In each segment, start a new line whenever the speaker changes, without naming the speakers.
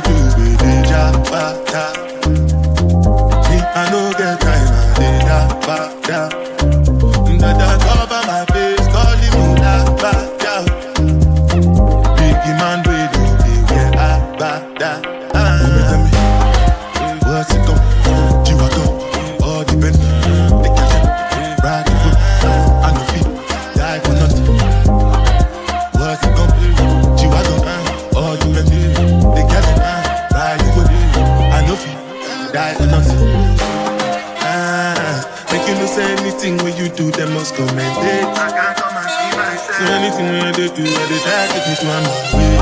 get you with the jabata. Me, I no get time, I dey jabata. Dada cover my face, calling me jabata. Biggie man, we don't be where I bada. Tell me, what's it come? You are come, all the men, they catch it, ride the foot, I no feet, die for nothing. What's it come? You are come, all the men, they catch it, ride the foot, I no feet, die for nothing. Make you no say anything when you do, they must commend it. I can't come and see myself. So anything when they do, they try to take me to another way.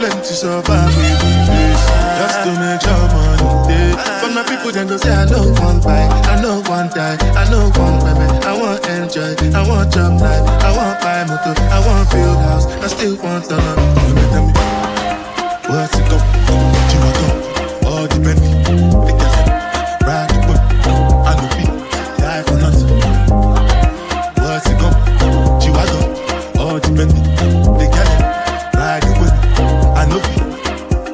Plenty survive with the face, just to make your money day. But my people then go say I know one buy, I know one die, I know one baby. I want enjoy, I want job life, I want buy motor, I want build house, I still want to love. Tell me, what's it come? You are come, all the men, they catch it, ride the whip, I no feet, die for nothing. What's it come? You are come, all the men, they catch it, ride the whip.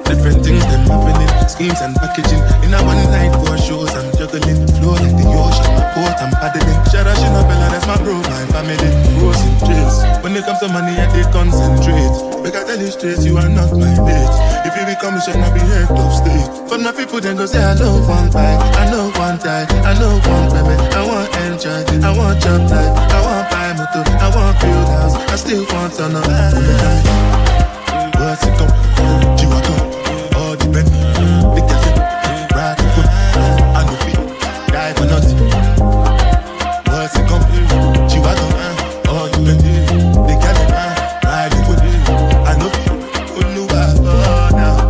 Different things them happening, schemes and packaging. In a one night for shows, I'm juggling. Flow like the ocean, port I'm paddling. Shara Shinabella, that's my bro, my family. Rose in trace. When it comes to money, I they concentrate. But I tell you straight, you are not my mate. If you become a shine, I'll be head of state. But my people then go say, I know one buy, I know one die, I know one baby. I want enjoy, I want job life, I want buy motor, I want build house, I still want to know. What's it come? You are come, all the men, they catch it, ride the whip, I no feet, die for nothing. What's it come? You are come, all the men, they catch it, ride the whip, I no feet, Oluwa now.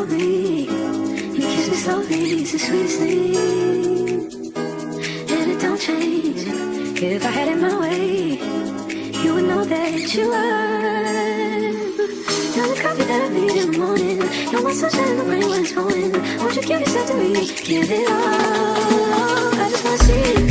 hold me. You kiss me slowly, it's the sweetest thing. And it don't change. If I had it my way, you would know that you were. You're the coffee that I need in the morning. You're my sunshine in the rain when it's pouring. Won't you give yourself to me? Give it all. I just wanna see you.